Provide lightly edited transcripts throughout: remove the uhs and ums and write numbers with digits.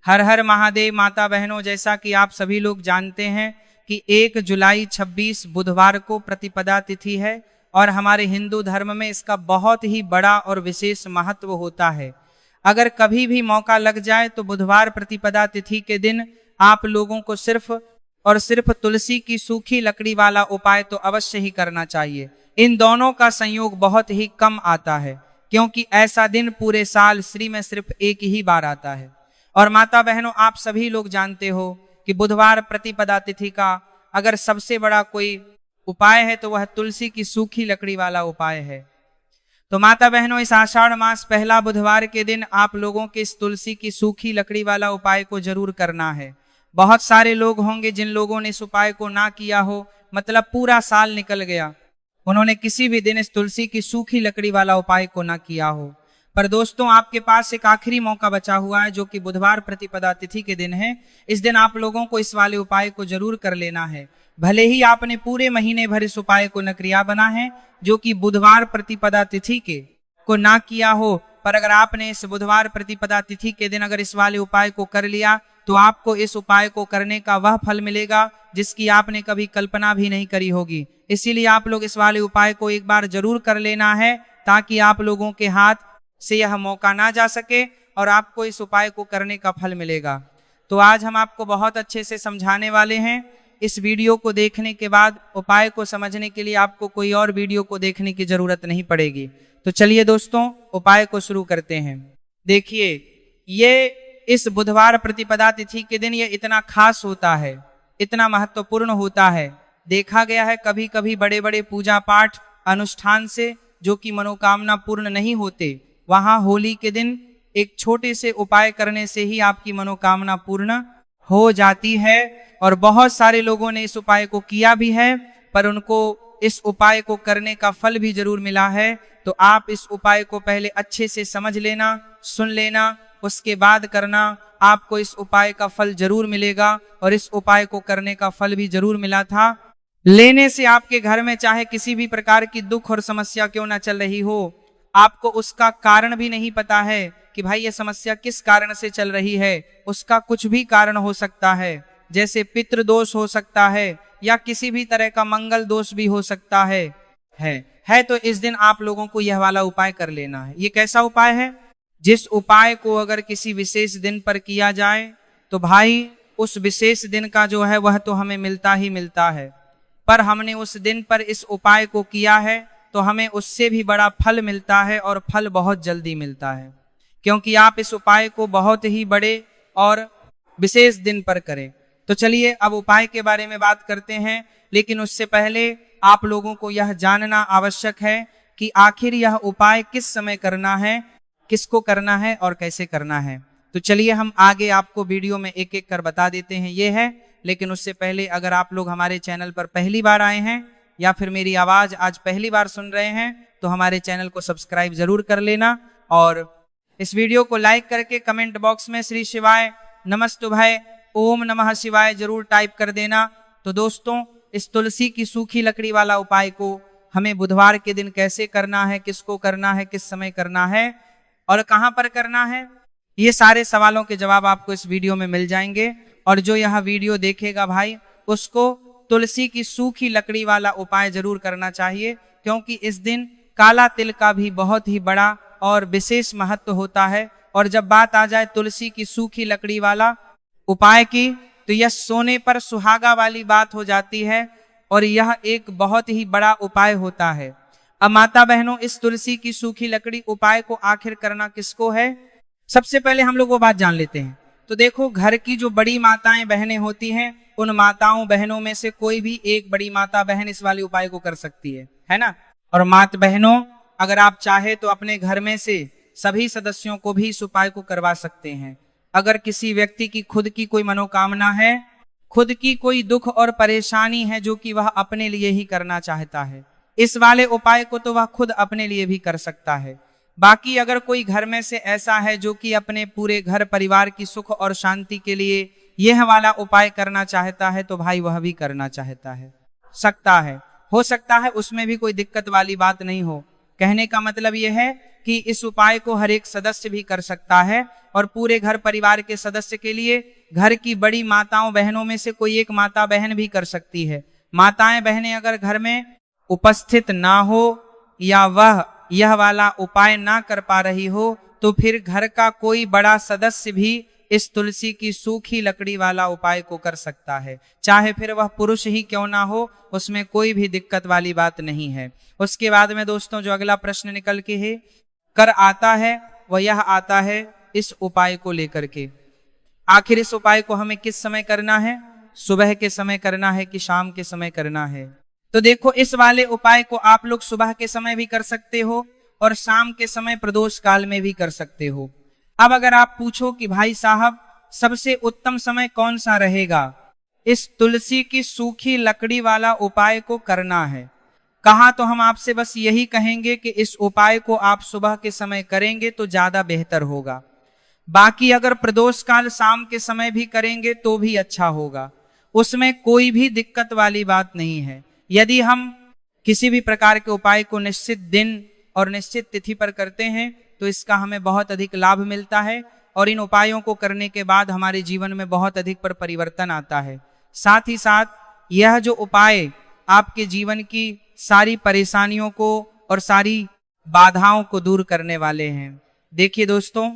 हर हर महादेव। माता बहनों, जैसा कि आप सभी लोग जानते हैं कि 1 जुलाई 26 बुधवार को प्रतिपदा तिथि है और हमारे हिंदू धर्म में इसका बहुत ही बड़ा और विशेष महत्व होता है। अगर कभी भी मौका लग जाए तो बुधवार प्रतिपदा तिथि के दिन आप लोगों को सिर्फ और सिर्फ तुलसी की सूखी लकड़ी वाला उपाय तो अवश्य ही करना चाहिए। इन दोनों का संयोग बहुत ही कम आता है, क्योंकि ऐसा दिन पूरे साल श्री में सिर्फ एक ही बार आता है। और माता बहनों, आप सभी लोग जानते हो कि बुधवार प्रतिपदा तिथि का अगर सबसे बड़ा कोई उपाय है तो वह तुलसी की सूखी लकड़ी वाला उपाय है। तो माता बहनों, इस आषाढ़ मास पहला बुधवार के दिन आप लोगों के इस तुलसी की सूखी लकड़ी वाला उपाय को जरूर करना है। बहुत सारे लोग होंगे जिन लोगों ने इस उपाय को ना किया हो, मतलब पूरा साल निकल गया, उन्होंने किसी भी दिन इस तुलसी की सूखी लकड़ी वाला उपाय को ना किया हो। पर दोस्तों, आपके पास एक आखिरी मौका बचा हुआ है, जो कि बुधवार प्रतिपदा तिथि के दिन है। इस दिन आप लोगों को इस वाले उपाय को जरूर कर लेना है। भले ही आपने पूरे महीने भर इस उपाय को न क्रिया बना है, जो कि बुधवार प्रतिपदा तिथि के को ना किया हो, पर अगर आपने इस बुधवार प्रतिपदा तिथि के दिन अगर इस वाले उपाय को कर लिया तो आपको इस उपाय को करने का वह फल मिलेगा जिसकी आपने कभी कल्पना भी नहीं करी होगी। इसीलिए आप लोग इस वाले उपाय को एक बार जरूर कर लेना है, ताकि आप लोगों के हाथ से यह मौका ना जा सके और आपको इस उपाय को करने का फल मिलेगा। तो आज हम आपको बहुत अच्छे से समझाने वाले हैं। इस वीडियो को देखने के बाद उपाय को समझने के लिए आपको कोई और वीडियो को देखने की जरूरत नहीं पड़ेगी। तो चलिए दोस्तों, उपाय को शुरू करते हैं। देखिए, ये इस बुधवार प्रतिपदा तिथि के दिन ये इतना खास होता है, इतना महत्वपूर्ण होता है। देखा गया है कभी कभी बड़े बड़े पूजा पाठ अनुष्ठान से जो कि मनोकामना पूर्ण नहीं होते, वहां होली के दिन एक छोटे से उपाय करने से ही आपकी मनोकामना पूर्ण हो जाती है। और बहुत सारे लोगों ने इस उपाय को किया भी है, पर उनको इस उपाय को करने का फल भी जरूर मिला है। तो आप इस उपाय को पहले अच्छे से समझ लेना, सुन लेना, उसके बाद करना। आपको इस उपाय का फल जरूर मिलेगा और इस उपाय को करने का फल भी जरूर मिला था। लेने से आपके घर में चाहे किसी भी प्रकार की दुख और समस्या क्यों ना चल रही हो, आपको उसका कारण भी नहीं पता है कि भाई ये समस्या किस कारण से चल रही है, उसका कुछ भी कारण हो सकता है, जैसे पितृ दोष हो सकता है या किसी भी तरह का मंगल दोष भी हो सकता है। तो इस दिन आप लोगों को यह वाला उपाय कर लेना है। ये कैसा उपाय है? जिस उपाय को अगर किसी विशेष दिन पर किया जाए तो भाई उस विशेष दिन का जो है वह तो हमें मिलता ही मिलता है, पर हमने उस दिन पर इस उपाय को किया है तो हमें उससे भी बड़ा फल मिलता है, और फल बहुत जल्दी मिलता है, क्योंकि आप इस उपाय को बहुत ही बड़े और विशेष दिन पर करें। तो चलिए अब उपाय के बारे में बात करते हैं, लेकिन उससे पहले आप लोगों को यह जानना आवश्यक है कि आखिर यह उपाय किस समय करना है, किसको करना है और कैसे करना है। तो चलिए हम आगे आपको वीडियो में एक एक कर बता देते हैं। ये है, लेकिन उससे पहले अगर आप लोग हमारे चैनल पर पहली बार आए हैं या फिर मेरी आवाज आज पहली बार सुन रहे हैं तो हमारे चैनल को सब्सक्राइब जरूर कर लेना, और इस वीडियो को लाइक करके कमेंट बॉक्स में श्री शिवाय नमस्तुभय ओम नमः शिवाय जरूर टाइप कर देना। तो दोस्तों, इस तुलसी की सूखी लकड़ी वाला उपाय को हमें बुधवार के दिन कैसे करना है, किसको करना है, किस समय करना है और कहां पर करना है, ये सारे सवालों के जवाब आपको इस वीडियो में मिल जाएंगे। और जो यह वीडियो देखेगा भाई, उसको तुलसी की सूखी लकड़ी वाला उपाय जरूर करना चाहिए, क्योंकि इस दिन काला तिल का भी बहुत ही बड़ा और विशेष महत्व होता है। और जब बात आ जाए तुलसी की सूखी लकड़ी वाला उपाय की, तो यह सोने पर सुहागा वाली बात हो जाती है, और यह एक बहुत ही बड़ा उपाय होता है। अब माता बहनों, इस तुलसी की सूखी लकड़ी उपाय को आखिर करना किसको है, सबसे पहले हम लोग वो बात जान लेते हैं। तो देखो, घर की जो बड़ी माताएं बहनें होती हैं, उन माताओं बहनों में से कोई भी एक बड़ी माता बहन इस वाले उपाय को कर सकती है ना। और मात बहनों, अगर आप चाहे तो अपने घर में से सभी सदस्यों को भी इस उपाय को करवा सकते हैं। अगर किसी व्यक्ति की खुद की कोई मनोकामना है, खुद की कोई दुख और परेशानी है जो कि वह अपने लिए ही करना चाहता है, इस वाले उपाय को तो वह खुद अपने लिए भी कर सकता है। बाकी अगर कोई घर में से ऐसा है जो कि अपने पूरे घर परिवार की सुख और शांति के लिए यह वाला उपाय करना चाहता है, तो भाई वह भी करना चाहता है, सकता है, हो सकता है, उसमें भी कोई दिक्कत वाली बात नहीं हो। कहने का मतलब यह है कि इस उपाय को हर एक सदस्य भी कर सकता है और पूरे घर परिवार के सदस्य के लिए घर की बड़ी माताओं बहनों में से कोई एक माता बहन भी कर सकती है। माताएं बहनें अगर घर में उपस्थित ना हो या वह यह वाला उपाय ना कर पा रही हो तो फिर घर का कोई बड़ा सदस्य भी इस तुलसी की सूखी लकड़ी वाला उपाय को कर सकता है, चाहे फिर वह पुरुष ही क्यों ना हो, उसमें कोई भी दिक्कत वाली बात नहीं है। उसके बाद में दोस्तों जो अगला प्रश्न निकल के है कर आता है वह यह आता है इस उपाय को लेकर के। आखिर इस उपाय को हमें किस समय करना है, सुबह के समय करना है कि शाम के समय करना है? तो देखो इस वाले उपाय को आप लोग सुबह के समय भी कर सकते हो और शाम के समय प्रदोष काल में भी कर सकते हो। अब अगर आप पूछो कि भाई साहब सबसे उत्तम समय कौन सा रहेगा इस तुलसी की सूखी लकड़ी वाला उपाय को करना है, कहा तो हम आपसे बस यही कहेंगे कि इस उपाय को आप सुबह के समय करेंगे तो ज्यादा बेहतर होगा। बाकी अगर प्रदोष काल शाम के समय भी करेंगे तो भी अच्छा होगा, उसमें कोई भी दिक्कत वाली बात नहीं है। यदि हम किसी भी प्रकार के उपाय को निश्चित दिन और निश्चित तिथि पर करते हैं तो इसका हमें बहुत अधिक लाभ मिलता है और इन उपायों को करने के बाद हमारे जीवन में बहुत अधिक पर परिवर्तन आता है। साथ ही साथ यह जो उपाय आपके जीवन की सारी परेशानियों को और सारी बाधाओं को दूर करने वाले हैं। देखिए दोस्तों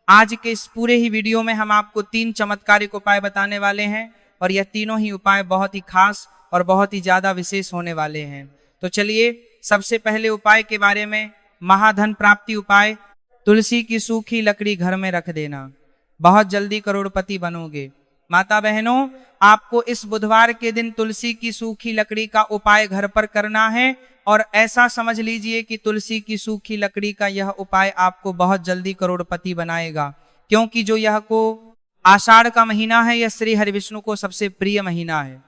आज के इस पूरे ही वीडियो में हम आपको 3 चमत्कारिक उपाय बताने वाले हैं और यह तीनों ही उपाय बहुत ही खास और बहुत ही ज्यादा विशेष होने वाले हैं। तो चलिए सबसे पहले उपाय के बारे में, महाधन प्राप्ति उपाय। तुलसी की सूखी लकड़ी घर में रख देना, बहुत जल्दी करोड़पति बनोगे। माता बहनों आपको इस बुधवार के दिन तुलसी की सूखी लकड़ी का उपाय घर पर करना है और ऐसा समझ लीजिए कि तुलसी की सूखी लकड़ी का यह उपाय आपको बहुत जल्दी करोड़पति बनाएगा, क्योंकि जो यह को आषाढ़ का महीना है यह श्री हरिविष्णु को सबसे प्रिय महीना है।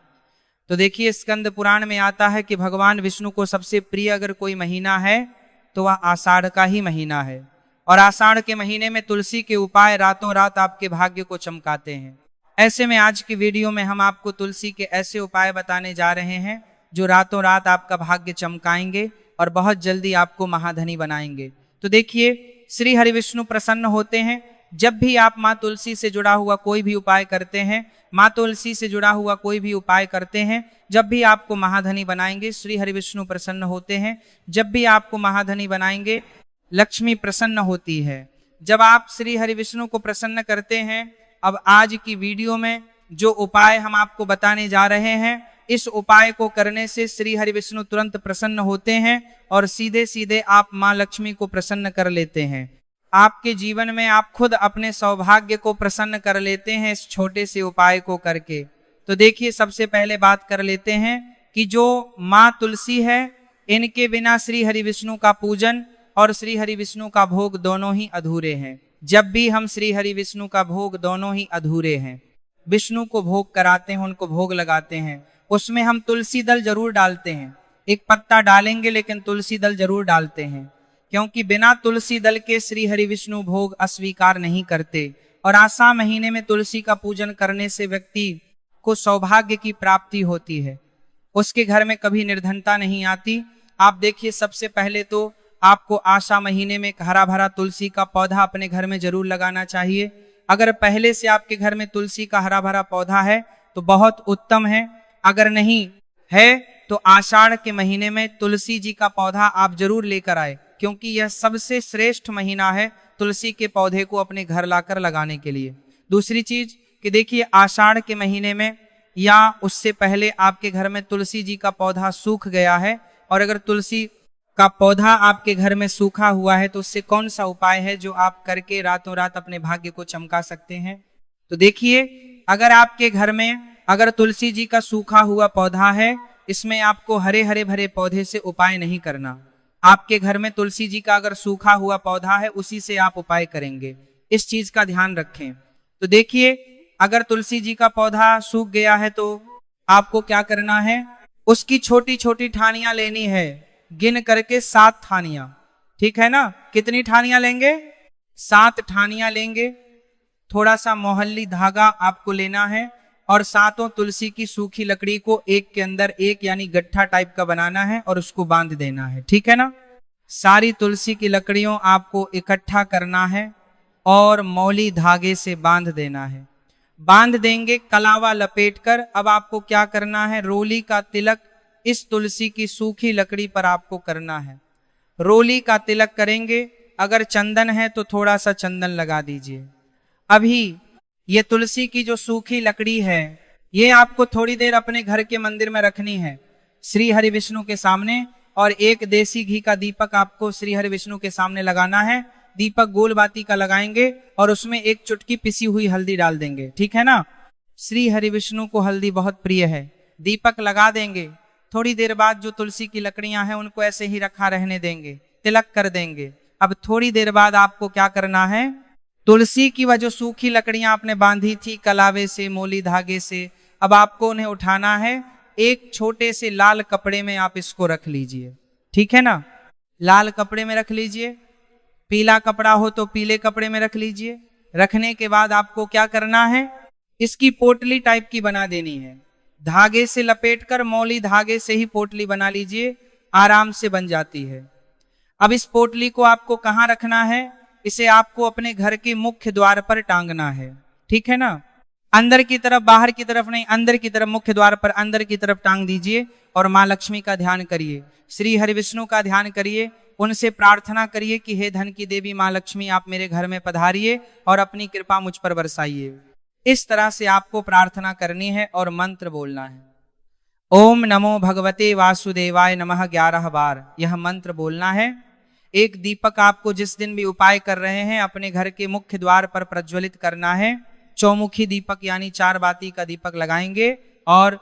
तो देखिए स्कंद पुराण में आता है कि भगवान विष्णु को सबसे प्रिय अगर कोई महीना है तो वह आषाढ़ का ही महीना है और आषाढ़ के महीने में तुलसी के उपाय रातों रात आपके भाग्य को चमकाते हैं। ऐसे में आज की वीडियो में हम आपको तुलसी के ऐसे उपाय बताने जा रहे हैं जो रातों रात आपका भाग्य चमकाएंगे और बहुत जल्दी आपको महाधनी बनाएंगे। तो देखिए श्री हरिविष्णु प्रसन्न होते हैं जब भी आप माँ तुलसी से जुड़ा हुआ कोई भी उपाय करते हैं, माँ तुलसी से जुड़ा हुआ कोई भी उपाय करते हैं, जब भी आपको महाधनी बनाएंगे श्री हरिविष्णु प्रसन्न होते हैं। जब भी आपको महाधनी बनाएंगे लक्ष्मी प्रसन्न होती है। जब आप श्री हरिविष्णु को प्रसन्न करते हैं, अब आज की वीडियो में जो उपाय हम आपको बताने जा रहे हैं इस उपाय को करने से श्री हरिविष्णु तुरंत प्रसन्न होते हैं और सीधे सीधे आप माँ लक्ष्मी को प्रसन्न कर लेते हैं। आपके जीवन में आप खुद अपने सौभाग्य को प्रसन्न कर लेते हैं इस छोटे से उपाय को करके। तो देखिए सबसे पहले बात कर लेते हैं कि जो माँ तुलसी है इनके बिना श्री हरिविष्णु का पूजन और श्री हरिविष्णु का भोग दोनों ही अधूरे हैं। जब भी हम श्री हरिविष्णु का भोग दोनों ही अधूरे हैं, विष्णु को भोग कराते हैं, उनको भोग लगाते हैं, उसमें हम तुलसी दल जरूर डालते हैं, एक पत्ता डालेंगे लेकिन तुलसी दल जरूर डालते हैं, क्योंकि बिना तुलसी दल के श्री हरिविष्णु भोग अस्वीकार नहीं करते। और आषाढ़ महीने में तुलसी का पूजन करने से व्यक्ति को सौभाग्य की प्राप्ति होती है, उसके घर में कभी निर्धनता नहीं आती। आप देखिए सबसे पहले तो आपको आषाढ़ महीने में हरा भरा तुलसी का पौधा अपने घर में जरूर लगाना चाहिए। अगर पहले से आपके घर में तुलसी का हरा भरा पौधा है तो बहुत उत्तम है, अगर नहीं है तो आषाढ़ के महीने में तुलसी जी का पौधा आप जरूर लेकर आए, क्योंकि यह सबसे श्रेष्ठ महीना है तुलसी के पौधे को अपने घर लाकर लगाने के लिए। दूसरी चीज कि देखिए आषाढ़ के महीने में या उससे पहले आपके घर में तुलसी जी का पौधा सूख गया है और अगर तुलसी का पौधा आपके घर में सूखा हुआ है तो उससे कौन सा उपाय है जो आप करके रातों रात अपने भाग्य को चमका सकते हैं। तो देखिए अगर आपके घर में अगर तुलसी जी का सूखा हुआ पौधा है, इसमें आपको हरे हरे भरे पौधे से उपाय नहीं करना। आपके घर में तुलसी जी का अगर सूखा हुआ पौधा है उसी से आप उपाय करेंगे, इस चीज का ध्यान रखें। तो देखिए अगर तुलसी जी का पौधा सूख गया है तो आपको क्या करना है, उसकी छोटी छोटी ठानियां लेनी है, गिन करके 7 ठानियां, ठीक है ना। कितनी ठानियां लेंगे? 7 ठानियां लेंगे। थोड़ा सा मोहल्ली धागा आपको लेना है और 7 तुलसी की सूखी लकड़ी को एक के अंदर एक यानी गट्ठा टाइप का बनाना है और उसको बांध देना है, ठीक है ना। सारी तुलसी की लकड़ियों आपको इकट्ठा करना है और मौली धागे से बांध देना है। बांध देंगे कलावा लपेटकर। अब आपको क्या करना है, रोली का तिलक इस तुलसी की सूखी लकड़ी पर आपको करना है। रोली का तिलक करेंगे। अगर चंदन है तो थोड़ा सा चंदन लगा दीजिए। अभी ये तुलसी की जो सूखी लकड़ी है, ये आपको थोड़ी देर अपने घर के मंदिर में रखनी है श्री हरि विष्णु के सामने, और एक देसी घी का दीपक आपको श्री हरि विष्णु के सामने लगाना है। दीपक गोल बाती का लगाएंगे और उसमें एक चुटकी पिसी हुई हल्दी डाल देंगे, ठीक है ना। श्री हरि विष्णु को हल्दी बहुत प्रिय है। दीपक लगा देंगे। थोड़ी देर बाद जो तुलसी की लकड़ियां हैं उनको ऐसे ही रखा रहने देंगे, तिलक कर देंगे। अब थोड़ी देर बाद आपको क्या करना है, तुलसी की वह जो सूखी लकड़ियां आपने बांधी थी कलावे से, मोली धागे से, अब आपको उन्हें उठाना है। एक छोटे से लाल कपड़े में आप इसको रख लीजिए, ठीक है ना। लाल कपड़े में रख लीजिए, पीला कपड़ा हो तो पीले कपड़े में रख लीजिए। रखने के बाद आपको क्या करना है, इसकी पोटली टाइप की बना देनी है। धागे से लपेटकर, मौली धागे से ही पोटली बना लीजिए, आराम से बन जाती है। अब इस पोटली को आपको कहाँ रखना है, इसे आपको अपने घर के मुख्य द्वार पर टांगना है, ठीक है ना। अंदर की तरफ, बाहर की तरफ नहीं, अंदर की तरफ, मुख्य द्वार पर अंदर की तरफ टांग दीजिए और माँ लक्ष्मी का ध्यान करिए, श्री हरि विष्णु का ध्यान करिए। उनसे प्रार्थना करिए कि हे धन की देवी माँ लक्ष्मी, आप मेरे घर में पधारिए और अपनी कृपा मुझ पर बरसाइए। इस तरह से आपको प्रार्थना करनी है और मंत्र बोलना है। ओम नमो भगवते वासुदेवाय नमः 11 बार यह मंत्र बोलना है। एक दीपक आपको जिस दिन भी उपाय कर रहे हैं अपने घर के मुख्य द्वार पर प्रज्वलित करना है। चौमुखी दीपक यानी 4 बाती का दीपक लगाएंगे और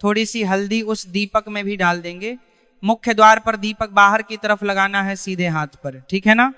थोड़ी सी हल्दी उस दीपक में भी डाल देंगे। मुख्य द्वार पर दीपक बाहर की तरफ लगाना है, सीधे हाथ पर, ठीक है ना।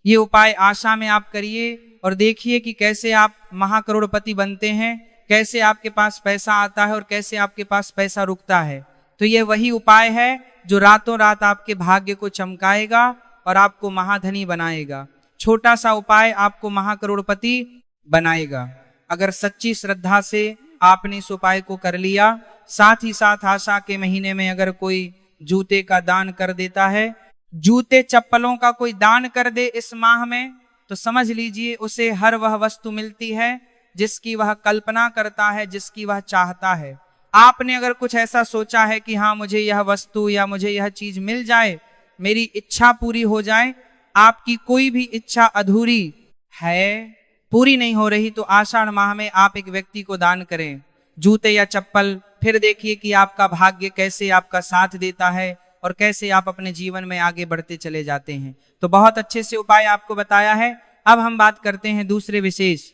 ये उपाय आशा में आप करिए और देखिए कि कैसे आप महाकरोड़पति बनते हैं, कैसे आपके पास पैसा आता है और कैसे आपके पास पैसा रुकता है। तो ये वही उपाय है जो रातों रात आपके भाग्य को चमकाएगा और आपको महाधनी बनाएगा। छोटा सा उपाय आपको महाकरोड़पति बनाएगा। अगर सच्ची श्रद्धा से आपने इस उपाय को कर लिया, साथ ही साथ आशा के महीने में अगर कोई जूते का दान कर देता है, जूते चप्पलों का कोई दान कर दे इस माह में, तो समझ लीजिए उसे हर वह वस्तु मिलती है जिसकी वह कल्पना करता है, जिसकी वह चाहता है। आपने अगर कुछ ऐसा सोचा है कि हाँ मुझे यह वस्तु या मुझे यह चीज मिल जाए, मेरी इच्छा पूरी हो जाए, आपकी कोई भी इच्छा अधूरी है, पूरी नहीं हो रही, तो आषाढ़ माह में आप एक व्यक्ति को दान करें जूते या चप्पल। फिर देखिए कि आपका भाग्य कैसे आपका साथ देता है और कैसे आप अपने जीवन में आगे बढ़ते चले जाते हैं। तो बहुत अच्छे से उपाय आपको बताया है। अब हम बात करते हैं दूसरे विशेष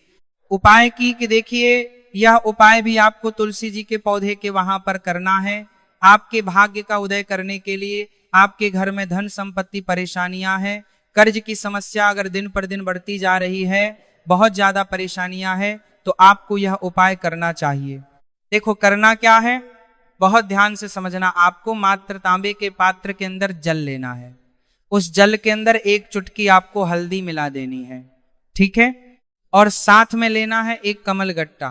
उपाय की, कि देखिए यह उपाय भी आपको तुलसी जी के पौधे के वहां पर करना है। आपके भाग्य का उदय करने के लिए आपके घर में धन संपत्ति परेशानियां हैं, कर्ज की समस्या अगर दिन पर दिन बढ़ती जा रही है, बहुत ज्यादा परेशानियां हैं, तो आपको यह उपाय करना चाहिए। देखो करना क्या है, बहुत ध्यान से समझना। आपको मात्र तांबे के पात्र के अंदर जल लेना है। उस जल के अंदर एक चुटकी आपको हल्दी मिला देनी है, ठीक है। और साथ में लेना है एक कमल गट्टा।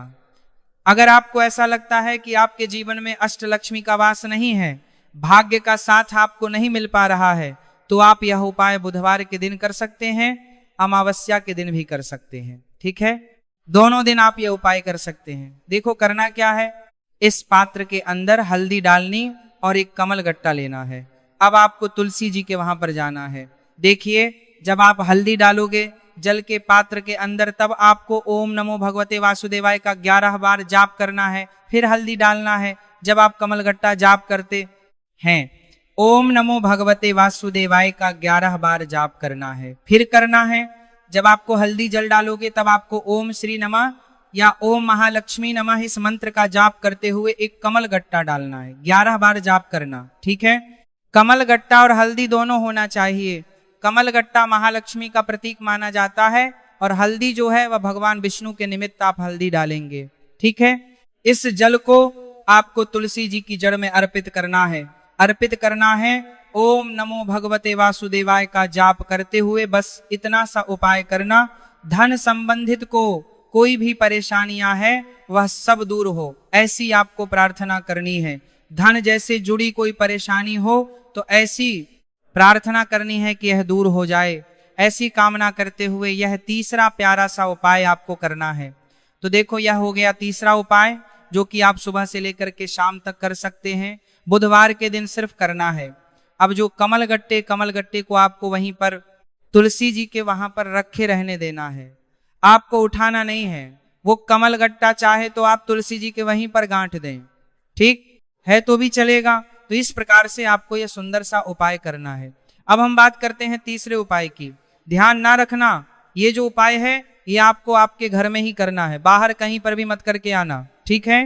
अगर आपको ऐसा लगता है कि आपके जीवन में अष्टलक्ष्मी का वास नहीं है, भाग्य का साथ आपको नहीं मिल पा रहा है, तो आप यह उपाय बुधवार के दिन कर सकते हैं, अमावस्या के दिन भी कर सकते हैं, ठीक है। दोनों दिन आप यह उपाय कर सकते हैं। देखो करना क्या है, इस पात्र के अंदर हल्दी डालनी और एक कमल गट्टा लेना है। अब आपको तुलसी जी के वहां पर जाना है। देखिए जब आप हल्दी डालोगे जल के पात्र के अंदर, तब आपको ओम नमो भगवते वासुदेवाय का 11 बार जाप करना है, फिर हल्दी डालना है। जब आप कमल गट्टा जाप करते हैं, ओम नमो भगवते वासुदेवाय का 11 बार जाप करना है, फिर करना है। जब आपको हल्दी जल डालोगे तब आपको ओम श्री नमः या ओम महालक्ष्मी नमः इस मंत्र का जाप करते हुए एक कमल गट्टा डालना है, 11 बार जाप करना, ठीक है। कमल गट्टा और हल्दी दोनों होना चाहिए। कमल गट्टा महालक्ष्मी का प्रतीक माना जाता है और हल्दी जो है वह भगवान विष्णु के निमित्त आप हल्दी डालेंगे, ठीक है। इस जल को आपको तुलसी जी की जड़ में अर्पित करना है। अर्पित करना है ओम नमो भगवते वासुदेवाय का जाप करते हुए, बस इतना सा उपाय करना। धन संबंधित को कोई भी परेशानियां है वह सब दूर हो, ऐसी आपको प्रार्थना करनी है। धन जैसे जुड़ी कोई परेशानी हो तो ऐसी प्रार्थना करनी है कि यह दूर हो जाए। ऐसी कामना करते हुए यह तीसरा प्यारा सा उपाय आपको करना है। तो देखो, यह हो गया तीसरा उपाय, जो कि आप सुबह से लेकर के शाम तक कर सकते हैं। बुधवार के दिन सिर्फ करना है। अब जो कमल गट्टे को आपको वहीं पर तुलसी जी के वहां पर रखे रहने देना है, आपको उठाना नहीं है। वो कमल गट्टा चाहे तो आप तुलसी जी के वहीं पर गांठ दें, ठीक है, तो भी चलेगा। तो इस प्रकार से आपको यह सुंदर सा उपाय करना है। अब हम बात करते हैं तीसरे उपाय की। ध्यान ना रखना, ये जो उपाय है ये आपको आपके घर में ही करना है, बाहर कहीं पर भी मत करके आना, ठीक है।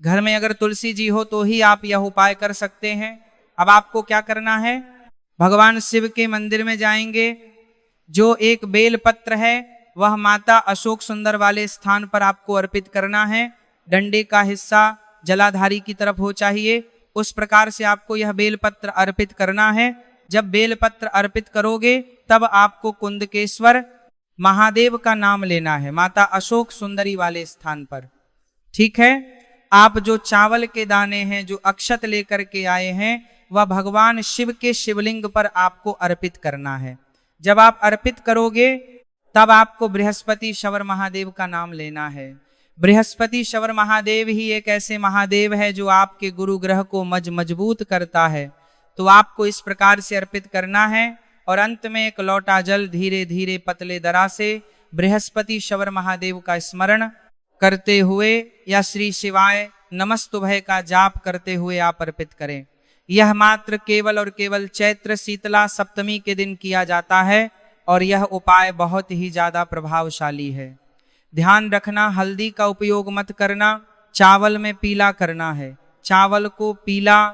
घर में अगर तुलसी जी हो तो ही आप यह उपाय कर सकते हैं। अब आपको क्या करना है, भगवान शिव के मंदिर में जाएंगे। जो एक बेल पत्र है वह माता अशोक सुंदर वाले स्थान पर आपको अर्पित करना है। डंडे का हिस्सा जलाधारी की तरफ हो चाहिए, उस प्रकार से आपको यह बेलपत्र अर्पित करना है। जब बेलपत्र अर्पित करोगे तब आपको कुंदकेश्वर महादेव का नाम लेना है, माता अशोक सुंदरी वाले स्थान पर, ठीक है। आप जो चावल के दाने हैं, जो अक्षत लेकर के आए हैं, वह भगवान शिव के शिवलिंग पर आपको अर्पित करना है। जब आप अर्पित करोगे तब आपको बृहस्पति शवर महादेव का नाम लेना है। बृहस्पति शवर महादेव ही एक ऐसे महादेव है जो आपके गुरु ग्रह को मजबूत करता है। तो आपको इस प्रकार से अर्पित करना है। और अंत में एक लौटा जल धीरे धीरे पतले दरा से बृहस्पति शवर महादेव का स्मरण करते हुए या श्री शिवाय नमस्तुभय का जाप करते हुए आप अर्पित करें। यह मात्र केवल और केवल चैत्र शीतला सप्तमी के दिन किया जाता है और यह उपाय बहुत ही ज्यादा प्रभावशाली है। ध्यान रखना, हल्दी का उपयोग मत करना, चावल में पीला करना है, चावल को पीला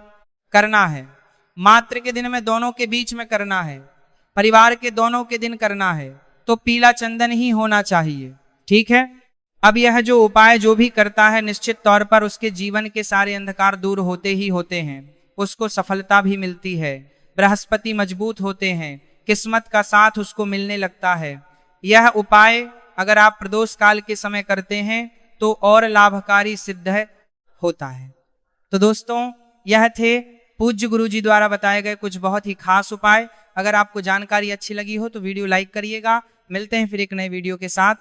करना है। मात्र के दिन में दोनों के बीच में करना है, परिवार के दोनों के दिन करना है, तो पीला चंदन ही होना चाहिए, ठीक है। अब यह जो उपाय जो भी करता है, निश्चित तौर पर उसके जीवन के सारे अंधकार दूर होते ही होते हैं, उसको सफलता भी मिलती है, बृहस्पति मजबूत होते हैं, किस्मत का साथ उसको मिलने लगता है। यह उपाय अगर आप प्रदोष काल के समय करते हैं तो और लाभकारी सिद्ध होता है। तो दोस्तों, यह थे पूज्य गुरु जी द्वारा बताए गए कुछ बहुत ही खास उपाय। अगर आपको जानकारी अच्छी लगी हो तो वीडियो लाइक करिएगा। मिलते हैं फिर एक नए वीडियो के साथ।